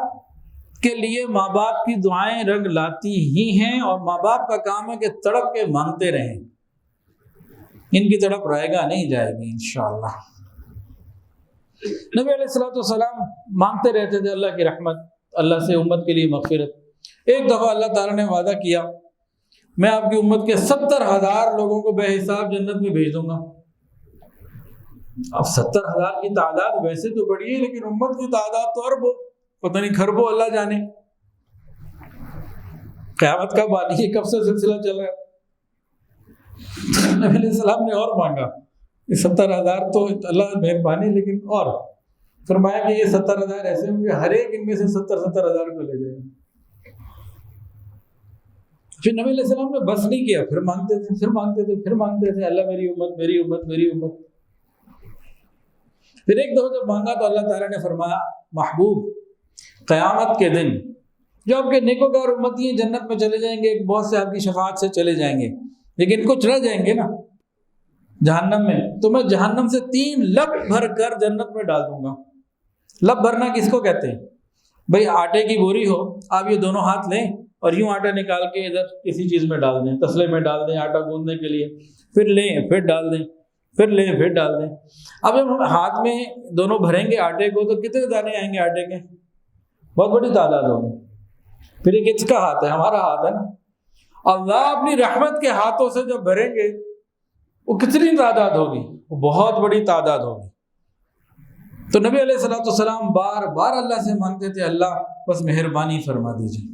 کے لیے ماں باپ کی دعائیں رنگ لاتی ہی ہیں، اور ماں باپ کا کام ہے کہ تڑپ کے مانگتے رہیں، ان کی تڑپ رہے گا نہیں جائے گی انشاءاللہ۔ نبی علیہ الصلوۃ والسلام مانگتے رہتے تھے اللہ کی رحمت، اللہ سے امت کے لیے مغفرت۔ ایک دفعہ اللہ تعالیٰ نے وعدہ کیا میں آپ کی امت کے 70,000 لوگوں کو بے حساب جنت میں بھیج دوں گا۔ اب 70,000 کی تعداد ویسے تو بڑی ہے، لیکن امت کی تعداد تو اربوں، پتہ نہیں کھربوں، اللہ جانے قیامت کب آنی ہے، کب سے سلسلہ چل رہا ہے۔ نبی علیہ السلام نے اور مانگا، یہ 70,000 تو اللہ مہربانی، لیکن اور فرمایا کہ یہ 70,000 ایسے ہوں گے ہر ایک ان میں سے 70,000 کو لے جائے گا۔ پھر نبی علیہ السلام نے بس نہیں کیا، پھر مانگتے تھے، پھر مانگتے تھے، پھر مانگتے تھے، اللہ میری امت، میری امت، میری امت۔ پھر ایک دفعہ جب مانگا تو اللہ تعالیٰ نے فرمایا محبوب قیامت کے دن جو آپ کے نیکوکار امتی ہیں جنت میں چلے جائیں گے، بہت سے آپ کی شفاعت سے چلے جائیں گے، لیکن کچھ رہ جائیں گے نا جہنم میں، تو میں جہنم سے 3 لب بھر کر جنت میں ڈال دوں گا۔ لب بھرنا کس کو کہتے ہیں؟ بھئی آٹے کی بوری ہو، آپ یہ دونوں ہاتھ لیں اور یوں آٹا نکال کے ادھر کسی چیز میں ڈال دیں، تسلے میں ڈال دیں آٹا گوندنے کے لیے، پھر لیں پھر ڈال دیں، پھر لیں پھر ڈال دیں۔ اب جب ہم ہاتھ میں دونوں بھریں گے آٹے کو تو کتنے دانے آئیں گے آٹے کے؟ بہت بڑی تعداد ہوگی۔ پھر یہ کس کا ہاتھ ہے؟ ہمارا ہاتھ ہے نا۔ اللہ اپنی رحمت کے ہاتھوں سے جب بھریں گے وہ کتنی تعداد ہوگی؟ وہ بہت بڑی تعداد ہوگی۔ تو نبی علیہ الصلوۃ والسلام بار بار اللہ سے مانگتے تھے اللہ بس مہربانی فرما دیجیے۔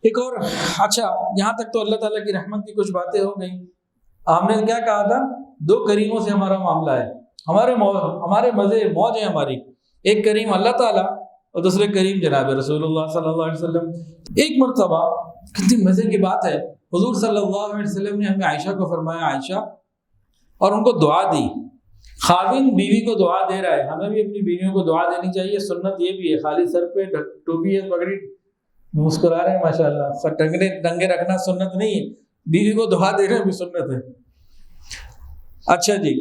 ایک اور اچھا، یہاں تک تو اللہ تعالیٰ کی رحمت کی کچھ باتیں ہو گئیں۔ ہم نے کیا کہا تھا؟ 2 کریموں سے ہمارا معاملہ ہے، ہمارے مزے موج ہیں ہماری۔ ایک کریم اللہ تعالیٰ اور دوسرے کریم جناب رسول اللہ صلی اللہ علیہ وسلم۔ ایک مرتبہ کتنی مزے کی بات ہے، حضور صلی اللہ علیہ وسلم نے ہمیں عائشہ کو فرمایا عائشہ، اور ان کو دعا دی۔ خاوند بیوی کو دعا دے رہا ہے، ہمیں بھی اپنی بیویوں کو دعا دینی چاہیے۔ سنت یہ بھی ہے، خالی سر پہ ٹوپی ہے، پگڑی، مسکرا رہے ہیں ماشاءاللہ، ٹنگے رکھنا سنت نہیں ہے، بیوی کو دعا دینا بھی سنت ہے۔ اچھا جی،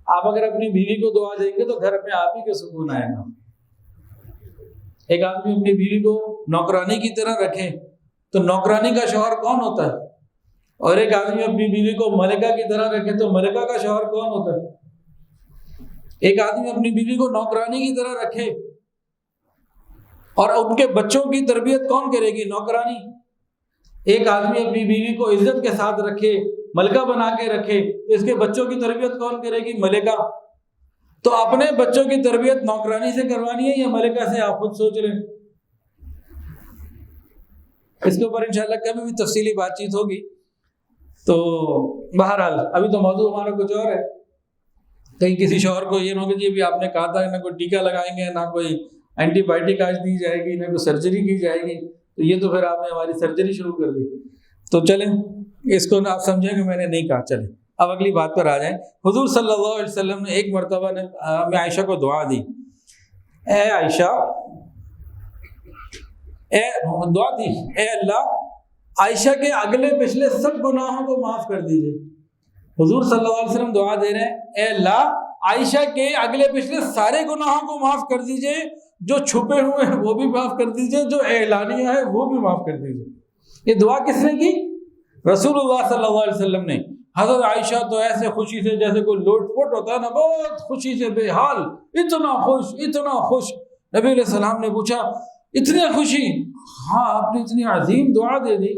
آپ اگر اپنی بیوی کو دعا دیں گے تو گھر میں آپ ہی کے سکون آئے گا۔ ایک آدمی اپنی بیوی کو نوکرانی کی طرح رکھے تو نوکرانی کا شوہر کون ہوتا ہے؟ اور ایک آدمی اپنی بیوی کو ملکہ کی طرح رکھے تو ملکہ کا شوہر کون ہوتا ہے؟ ایک آدمی اپنی بیوی کو نوکرانی کی طرح رکھے اور ان کے بچوں کی تربیت کون کرے گی؟ نوکرانی۔ ایک آدمی اپنی بیوی کو عزت کے ساتھ رکھے، ملکہ بنا کے رکھے، تو اس کے بچوں کی تربیت کون کرے گی؟ ملکہ۔ تو اپنے بچوں کی تربیت نوکرانی سے کروانی ہے یا ملکہ سے؟ آپ خود سوچ لیں۔ اس کے اوپر انشاءاللہ کبھی بھی تفصیلی بات چیت ہوگی۔ تو بہرحال ابھی تو موضوع ہمارا کچھ اور ہے، کہیں کسی شوہر کو یہ نہ کہ جی ابھی آپ نے کہا تھا نہ کوئی ٹیکا لگائیں گے، نہ کوئی اینٹی بائیوٹک آج دی جائے گی، نہ کوئی سرجری کی جائے گی، تو یہ تو پھر آپ نے ہماری سرجری شروع کر دی۔ تو چلیں اس کو آپ سمجھیں کہ میں نے نہیں کہا، چلیں اب اگلی بات پر آ جائیں. حضور صلی اللہ علیہ وسلم نے ایک مرتبہ میں عائشہ کو دعا دی، اے عائشہ، دعا دی، اے اللہ عائشہ کے اگلے پچھلے سب گناہوں کو معاف کر دیجئے. حضور صلی اللہ علیہ وسلم دعا دے رہے ہیں، اے اللہ عائشہ کے اگلے پچھلے سارے گناہوں کو معاف کر دیجئے، جو چھپے ہوئے ہیں وہ بھی معاف کر دیجئے، جو اعلانیہ ہے وہ بھی معاف کر دیجئے. یہ دعا کس نے کی؟ رسول اللہ صلی اللہ علیہ وسلم نے. حضرت عائشہ تو ایسے خوشی سے جیسے کوئی لوٹ پوٹ ہوتا ہے نا، بہت خوشی سے بے حال، اتنا خوش اتنا خوش. نبی علیہ السلام نے پوچھا اتنی خوشی؟ ہاں، آپ نے اتنی عظیم دعا دے دی،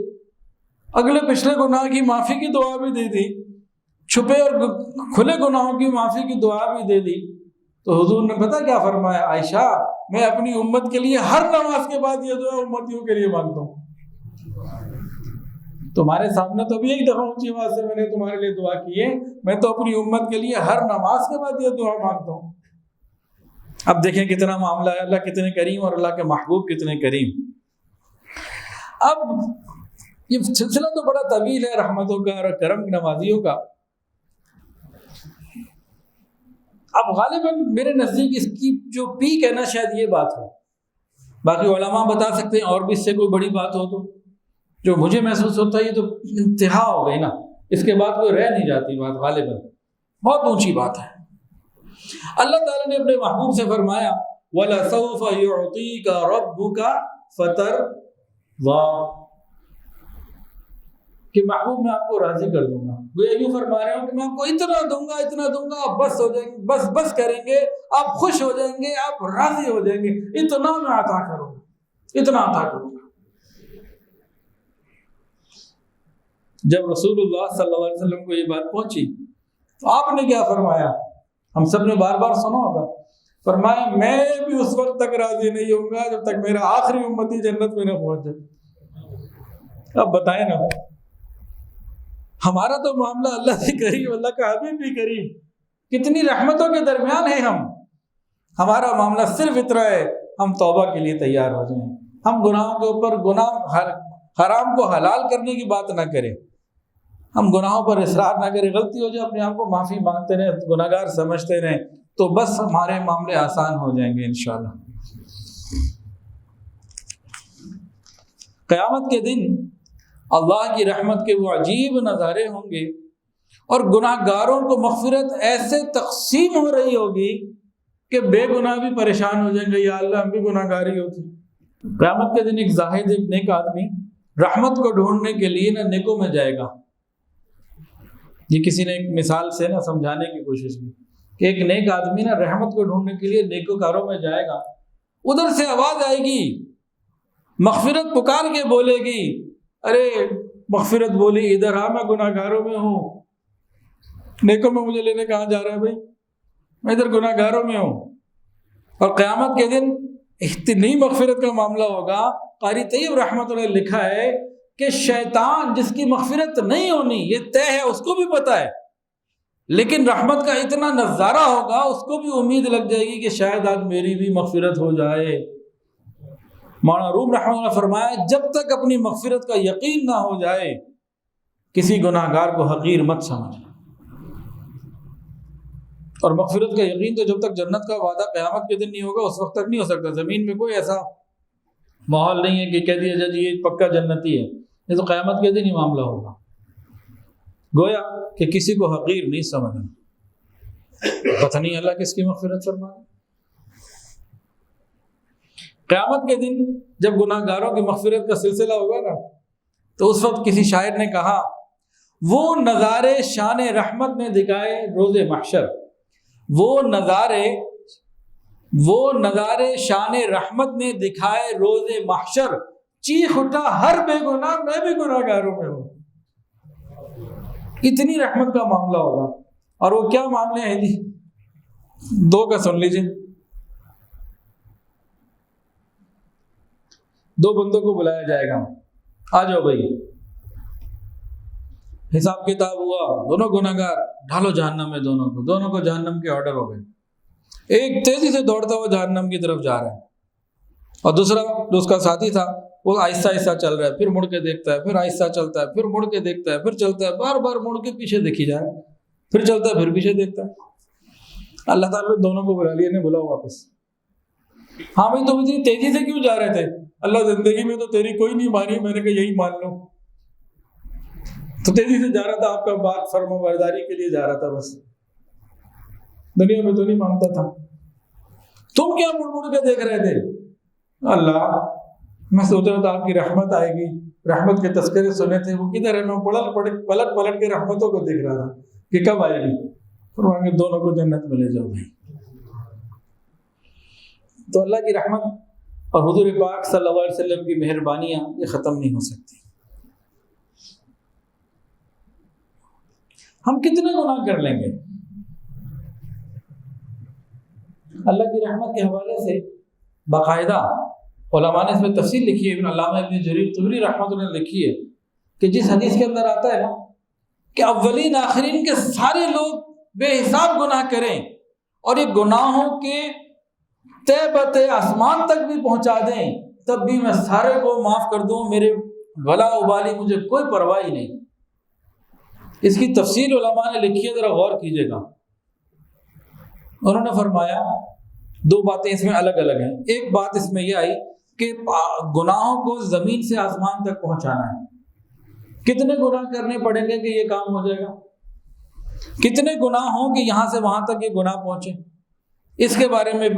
اگلے پچھلے گناہ کی معافی کی دعا بھی دے دی، چھپے اور کھلے گناہوں کی معافی کی دعا بھی دے دی. تو حضور نے پتہ کیا فرمایا؟ عائشہ، میں اپنی امت کے لیے ہر نماز کے بعد یہ دعا امتیوں کے لیے مانگتا ہوں. تمہارے سامنے تو بھی ایک دفعہ اونچی آواز سے میں نے تمہارے لیے دعا کی ہے، میں تو اپنی امت کے لیے ہر نماز کے بعد یہ دعا مانگتا ہوں. اب دیکھیں کتنا معاملہ ہے، اللہ کتنے کریم اور اللہ کے محبوب کتنے کریم. اب یہ سلسلہ تو بڑا طویل ہے رحمتوں کا اور کرم نوازیوں کا. اب غالباً میرے نزدیک اس کی جو پیک ہے نا، شاید یہ بات ہو. باقی علماء بتا سکتے ہیں اور بھی اس سے کوئی بڑی بات ہو. تو جو مجھے محسوس ہوتا ہے یہ تو انتہا ہو گئی نا، اس کے بعد کوئی رہ نہیں جاتی بات. غالباً بہت اونچی بات ہے. اللہ تعالیٰ نے اپنے محبوب سے فرمایا وَلَسَوْفَ يُعْطِيكَ رَبُّكَ فَتَرْضَىٰ، کہ محبوب میں آپ کو راضی کر دوں گا. وہ یوں فرما رہے ہوں کہ میں آپ کو اتنا دوں گا، آپ بس ہو جائیں گے، بس کریں گے، آپ خوش ہو جائیں گے، آپ راضی ہو جائیں گے. اتنا میں عطا کروں گا، اتنا عطا کروں گا. جب رسول اللہ صلی اللہ علیہ وسلم کو یہ بات پہنچی تو آپ نے کیا فرمایا؟ ہم سب نے بار بار سنا ہوگا. فرمایا میں بھی اس وقت تک راضی نہیں ہوں گا جب تک میرا آخری امتی جنت میں نہ پہنچ جائے. اب بتائیں نا، ہمارا تو معاملہ اللہ سے کریم، اللہ کا حبیب بھی کریم، کتنی رحمتوں کے درمیان ہے ہم. ہمارا معاملہ صرف اتنا ہے، ہم توبہ کے لیے تیار ہو جائیں. ہم گناہوں کے اوپر گناہ حرام کو حلال کرنے کی بات نہ کریں، ہم گناہوں پر اصرار نہ کریں. غلطی ہو جائے اپنے آپ کو معافی مانگتے رہیں، گناہگار سمجھتے رہیں، تو بس ہمارے معاملے آسان ہو جائیں گے انشاءاللہ. قیامت کے دن اللہ کی رحمت کے وہ عجیب نظارے ہوں گے اور گناہ گاروں کو مغفرت ایسے تقسیم ہو رہی ہوگی کہ بے گناہ بھی پریشان ہو جائیں گے، یا اللہ ہم بھی گناہ گار ہی ہوتے. قیامت کے دن ایک زاہد، ایک نیک آدمی رحمت کو ڈھونڈنے کے لیے نہ نیکوں میں جائے گا. یہ کسی نے ایک مثال سے نہ سمجھانے کی کوشش کی کہ ایک نیک آدمی نا رحمت کو ڈھونڈنے کے لیے نیکوکاروں میں جائے گا. ادھر سے آواز آئے گی، مغفرت پکار کے بولے گی، ارے مغفرت بولی ادھر آ، میں گناہ گاروں میں ہوں. نیکوں میں مجھے لینے کہاں جا رہا ہے بھائی، میں ادھر گناہ گاروں میں ہوں. اور قیامت کے دن اتنی مغفرت کا معاملہ ہوگا. قاری طیب رحمۃ اللہ لکھا ہے کہ شیطان جس کی مغفرت نہیں ہونی یہ طے ہے، اس کو بھی پتہ ہے، لیکن رحمت کا اتنا نظارہ ہوگا اس کو بھی امید لگ جائے گی کہ شاید آج میری بھی مغفرت ہو جائے. مولانا روم رحمۃ اللہ فرمایا جب تک اپنی مغفرت کا یقین نہ ہو جائے کسی گناہ گار کو حقیر مت سمجھ. اور مغفرت کا یقین تو جب تک جنت کا وعدہ قیامت کے دن نہیں ہوگا اس وقت تک نہیں ہو سکتا. زمین میں کوئی ایسا ماحول نہیں ہے کہ کہہ دیا جائے یہ پکا جنتی ہے، یہ تو قیامت کے دن ہی معاملہ ہوگا. گویا کہ کسی کو حقیر نہیں سمجھنا. پتہ نہیں اللہ کس کی مغفرت فرمائے. قیامت کے دن جب گناہ گاروں کی مغفرت کا سلسلہ ہوگا نا، تو اس وقت کسی شاعر نے کہا وہ نظارے شان رحمت نے دکھائے روز محشر، وہ نظارے شان رحمت نے دکھائے روز محشر، چیخ اٹھا ہر بے گناہ میں بھی گناہ گاروں میں ہوں. اتنی رحمت کا معاملہ ہوگا. اور وہ کیا معاملے ہیں جی؟ دو کا سن لیجیے. دو بندوں کو بلایا جائے گا، آ جاؤ بھائی، حساب کتاب ہوا، دونوں گناہ گار، ڈھالو جہنم میں دونوں کو جہنم کے آرڈر ہو گئے. ایک تیزی سے دوڑتا ہوا جہنم کی طرف جا رہا ہے اور دوسرا جو اس کا ساتھی تھا وہ آہستہ آہستہ چل رہا ہے، پھر مڑ کے دیکھتا ہے، پھر آہستہ چلتا ہے، پھر مڑ کے دیکھتا ہے، پھر چلتا ہے، بار بار مڑ کے پیچھے دیکھی جا رہا ہے، پھر چلتا ہے، پھر پیچھے دیکھتا ہے۔ اللہ تعالیٰ نے دونوں کو بلا لیا، نے بلاؤ واپس۔ ہاں بھائی تم اتنی تیزی سے کیوں جا رہے تھے؟ اللہ زندگی میں تو تیری کوئی نہیں مانی، میں نے کہا یہی مان لو۔ تو تیزی سے جا رہا تھا، آپ کا بات فرما برداری کے لیے جا رہا تھا، بس دنیا میں تو نہیں مانتا تھا۔ تم کیا مڑ مڑ کے دیکھ رہے تھے؟ اللہ میں سوچ رہا تھا آپ کی رحمت آئے گی، رحمت کے تذکرے سنے تھے، وہ کدھر ہے؟ میں پلٹ پلٹ کے رحمتوں کو دیکھ رہا تھا کہ کب آئے گی۔ فرمائیں گے دونوں کو جنت میں لے جاؤ بھائی۔ تو اللہ کی رحمت اور حضور پاک صلی اللہ علیہ وسلم کی مہربانیاں یہ ختم نہیں ہو سکتی۔ ہم کتنے گناہ کر لیں گے؟ اللہ کی رحمت کے حوالے سے باقاعدہ علماء نے اس میں تفصیل لکھی ہے۔ علامہ ابن جریر طبری رحمۃ اللہ نے لکھی ہے کہ جس حدیث کے اندر آتا ہے نا کہ اولین آخرین کے سارے لوگ بے حساب گناہ کریں اور یہ گناہوں کے تے بتے آسمان تک بھی پہنچا دیں، تب بھی میں سارے کو معاف کر دوں، میرے ولا ابالی، مجھے کوئی پرواہ ہی نہیں۔ اس کی تفصیل علماء نے لکھی ہے، ذرا غور کیجیے گا۔ انہوں نے فرمایا دو باتیں اس میں الگ الگ ہیں۔ ایک بات اس میں یہ آئی کہ گناہوں کو زمین سے آسمان تک پہنچانا ہے۔ کتنے گناہ کرنے پڑیں گے کہ یہ کام ہو جائے گا؟ کتنے گناہ ہوں کہ یہاں سے وہاں تک یہ گناہ پہنچے؟ اس کے بارے میں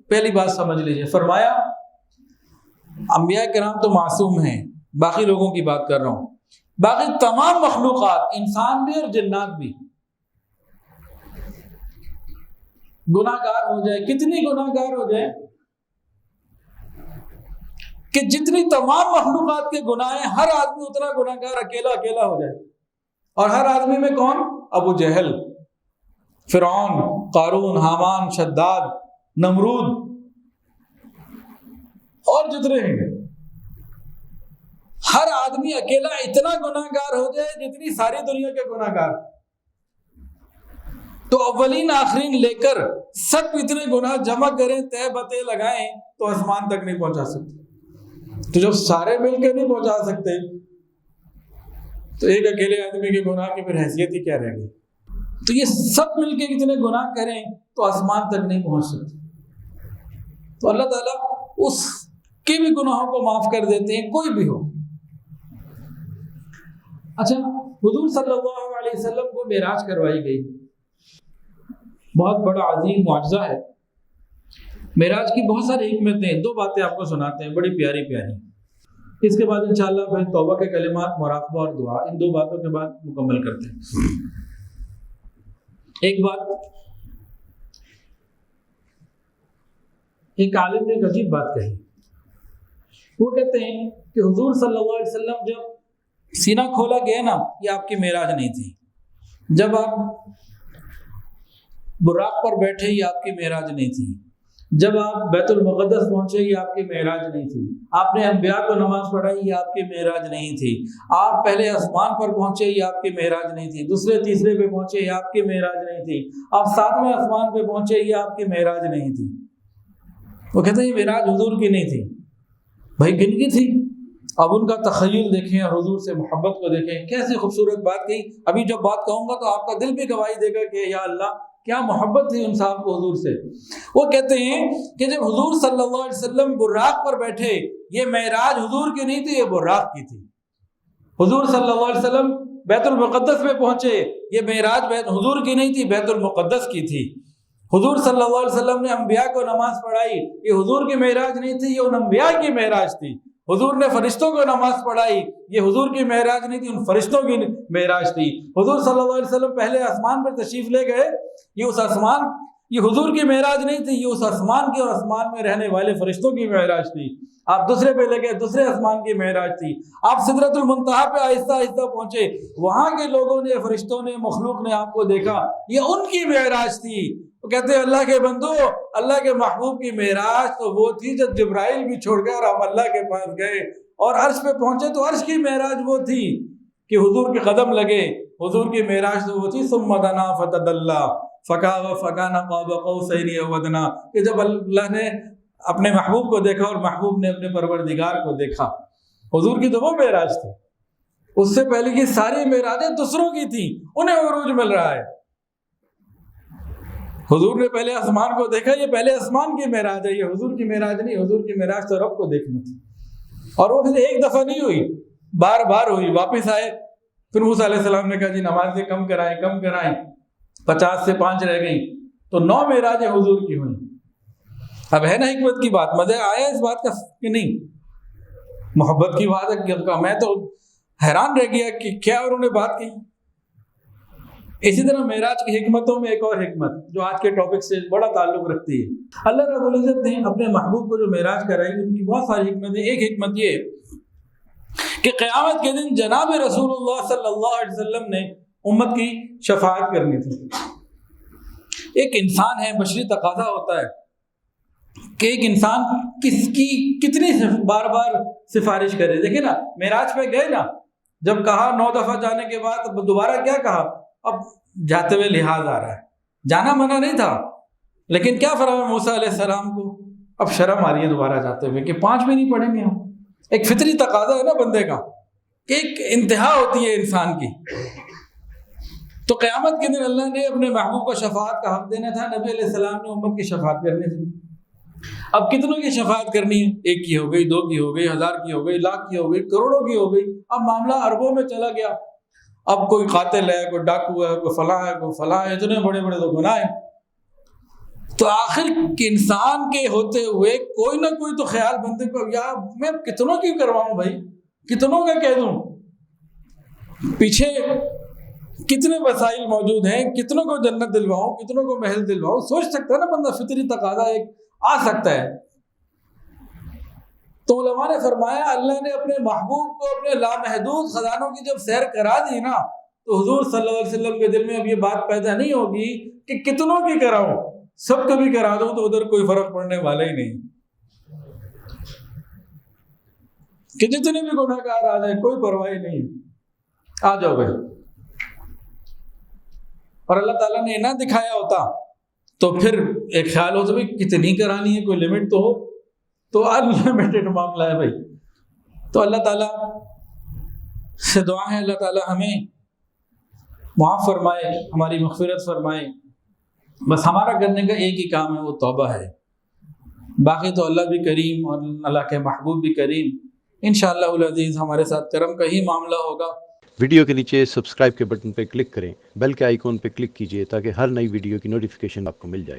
پہلی بات سمجھ لیجئے۔ فرمایا انبیاء کرام تو معصوم ہیں، باقی لوگوں کی بات کر رہا ہوں، باقی تمام مخلوقات، انسان بھی اور جنات بھی گناہ گار ہو جائے۔ کتنی گناہ گار ہو جائے کہ جتنی تمام مخلوقات کے گناہ ہیں، ہر آدمی اتنا گناہ گار اکیلا ہو جائے۔ اور ہر آدمی میں کون؟ ابو جہل، فرعون، قارون، حامان، شداد، نمرود اور جتنے ہیں، ہر آدمی اکیلا اتنا گناہ گار ہو جائے جتنی ساری دنیا کے گناہ گار۔ تو اولین آخرین لے کر سب اتنے گناہ جمع کریں، تہ بتے لگائیں تو آسمان تک نہیں پہنچا سکتے۔ تو جب سارے مل کے نہیں پہنچا سکتے تو ایک اکیلے آدمی کے گناہ کی پھر حیثیت ہی کیا رہ گئی؟ تو یہ سب مل کے کتنے گناہ کریں تو آسمان تک نہیں پہنچ سکتے۔ تو اللہ تعالیٰ اس کے بھی گناہوں کو معاف کر دیتے ہیں، کوئی بھی ہو۔ اچھا، حضور صلی اللہ علیہ وسلم کو معراج کروائی گئی، بہت بڑا عظیم معجزہ ہے۔ معراج کی بہت ساری حکمتیں ہیں، دو باتیں آپ کو سناتے ہیں بڑی پیاری پیاری، اس کے بعد انشاءاللہ پھر توبہ کے کلمات، مراقبہ اور دعا، ان دو باتوں کے بعد مکمل کرتے ہیں۔ ایک بات، ایک عالم نے ایک عجیب بات کہی، وہ کہتے ہیں کہ حضور صلی اللہ علیہ وسلم جب سینہ کھولا گیا نا، یہ آپ کی معراج نہیں تھی۔ جب آپ براق پر بیٹھے، یہ آپ کی معراج نہیں تھی۔ جب آپ بیت المقدس پہنچے، یہ آپ کی معراج نہیں تھی۔ آپ نے انبیاء کو نماز پڑھائی، یہ آپ کی معراج نہیں تھی۔ آپ پہلے آسمان پر پہنچے، یہ آپ کی معراج نہیں تھی۔ دوسرے تیسرے پہ پہنچے، یہ آپ کی معراج نہیں تھی۔ آپ ساتویں آسمان پہ پہنچے، یہ آپ کی معراج نہیں تھی۔ وہ کہتے ہیں یہ معراج حضور کی نہیں تھی، بھائی کن کی تھی؟ اب ان کا تخیل دیکھیں اور حضور سے محبت کو دیکھیں، کیسی خوبصورت بات کہی۔ ابھی جب بات کہوں گا تو آپ کا دل بھی گواہی دے گا کہ یا اللہ کیا محبت تھی ان صاحب کو حضور سے۔ وہ کہتے ہیں کہ جب حضور صلی اللہ علیہ وسلم براق پر بیٹھے، یہ معراج حضور کی نہیں تھی، یہ براق کی تھی۔ حضور صلی اللہ علیہ وسلم بیت المقدس میں پہنچے، یہ معراج حضور کی نہیں تھی، بیت المقدس کی تھی۔ حضور صلی اللہ علیہ وسلم نے انبیاء کو نماز پڑھائی، یہ حضور کی معراج نہیں تھی، یہ ان انبیاء کی معراج تھی۔ حضور نے فرشتوں کو نماز پڑھائی، یہ حضور کی معراج نہیں تھی، ان فرشتوں کی معراج تھی۔ حضور صلی اللہ علیہ وسلم پہلے آسمان پر تشریف لے گئے، یہ حضور کی معراج نہیں تھی، یہ اس آسمان کی اور آسمان میں رہنے والے فرشتوں کی معراج تھی۔ آپ دوسرے پہ لے گئے، دوسرے آسمان کی معراج تھی۔ آپ سدرۃ المنتہا پہ آہستہ آہستہ پہنچے، وہاں کے لوگوں نے، فرشتوں نے، مخلوق نے آپ کو دیکھا، یہ ان کی معراج تھی۔ وہ کہتے ہیں اللہ کے بندو، اللہ کے محبوب کی معراج تو وہ تھی جب جبرائیل بھی چھوڑ گئے اور آپ اللہ کے پاس گئے اور عرش پہ پہنچے، تو عرش کی معراج وہ تھی کہ حضور کے قدم لگے۔ حضور کی معراج تو وہ تھی ثم دنا فتدلی فکان قاب قوسین او ادنی، کہ جب اللہ نے اپنے محبوب کو دیکھا اور محبوب نے اپنے پروردگار کو دیکھا. حضور کی تو وہ معراج تھی. اس سے پہلے کی ساری معراجیں دوسروں کی تھیں, انہیں عروج مل رہا ہے. حضور نے پہلے آسمان کو دیکھا, یہ پہلے آسمان کی معراج ہے, یہ حضور کی معراج نہیں. حضور کی معراج تو رب کو دیکھنا تھی, اور وہ پھر ایک دفعہ نہیں ہوئی, بار بار ہوئی. واپس آئے, پھر موسیٰ علیہ السلام نے کہا جی نمازیں کم کرائیں, 50 سے 5 رہ گئیں, تو 9 معراجیں حضور کی ہوئیں. اب ہے نا حکمت کی بات, مزہ آیا اس بات کا کہ نہیں؟ محبت کی بات ہے. میں تو حیران رہ گیا کہ کیا انہوں نے بات کی. اسی طرح معراج کی حکمتوں میں ایک اور حکمت جو آج کے ٹاپک سے بڑا تعلق رکھتی ہے. اللہ رب العزت نے اپنے محبوب کو جو معراج کرائی, ان کی بہت ساری حکمتیں. ایک حکمت یہ کہ قیامت کے دن جناب رسول اللہ صلی اللہ علیہ وسلم نے امت کی شفاعت کرنی تھی. ایک انسان ہے, بشری تقاضا ہوتا ہے کہ ایک انسان کس کی کتنی بار بار سفارش کرے. دیکھیں نا, معراج پہ گئے نا, جب کہا 9 دفعہ جانے کے بعد دوبارہ کیا کہا؟ اب جاتے ہوئے لحاظ آ رہا ہے, جانا منع نہیں تھا, لیکن کیا فرمایا موسیٰ علیہ السلام کو؟ اب شرم آ رہی ہے دوبارہ جاتے ہوئے کہ 5 بھی نہیں پڑھیں گے ہم. ایک فطری تقاضا ہے نا بندے کا کہ ایک انتہا ہوتی ہے انسان کی. تو قیامت کے دن اللہ نے اپنے محبوب کو شفاعت کا حق دینا تھا. نبی علیہ السلام نے امت کی شفاعت کرنی تھی. اب کتنوں کی شفاعت کرنی ہے؟ 1 کی ہو گئی, 2 کی ہو گئی, 1000 کی ہو گئی, لاکھ کی ہو گئی, کروڑوں کی ہو گئی. اب معاملہ اربوں میں چلا گیا. اب کوئی قاتل ہے, کوئی ڈاکو ہے, کوئی فلاں ہے, کوئی فلاں ہے, اتنے بڑے بڑے تو گناہ ہیں. تو آخر انسان کے ہوتے ہوئے کوئی نہ کوئی تو خیال بندے کو, یار میں کتنوں کی کرواؤں بھائی, کتنوں کا کہہ دوں, پیچھے کتنے وسائل موجود ہیں, کتنوں کو جنت دلواؤں, کتنوں کو محل دلواؤں. سوچ سکتا ہے نا بندہ, فطری تقاضا ایک آ سکتا ہے. تو علماء نے فرمایا اللہ نے اپنے محبوب کو اپنے لامحدود خزانوں کی جب سیر کرا دی نا, تو حضور صلی اللہ علیہ وسلم کے دل میں اب یہ بات پیدا نہیں ہوگی کہ کتنوں کی کراؤں, سب کو بھی کرا دوں تو ادھر کوئی فرق پڑنے والا ہی نہیں, کہ جتنے بھی گناہ گار آ جائیں کوئی پرواہ نہیں, آ جاؤ بھائی. اور اللہ تعالیٰ نے نہ دکھایا ہوتا تو پھر ایک خیال ہوتا بھی کتنی کرانی ہے, کوئی لمٹ تو ہو. تو انلمیٹڈ معاملہ ہے بھائی. تو اللہ تعالیٰ سے دعا ہے اللہ تعالیٰ ہمیں معاف فرمائے, ہماری مغفرت فرمائے. بس ہمارا کرنے کا ایک ہی کام ہے, وہ توبہ ہے. باقی تو اللہ بھی کریم اور اللہ کے محبوب بھی کریم. انشاءاللہ العزیز ہمارے ساتھ کرم کا ہی معاملہ ہوگا. ویڈیو کے نیچے سبسکرائب کے بٹن پہ کلک کریں, بیل کے آئیکن پہ کلک کیجئے تاکہ ہر نئی ویڈیو کی نوٹیفیکیشن آپ کو مل جائے.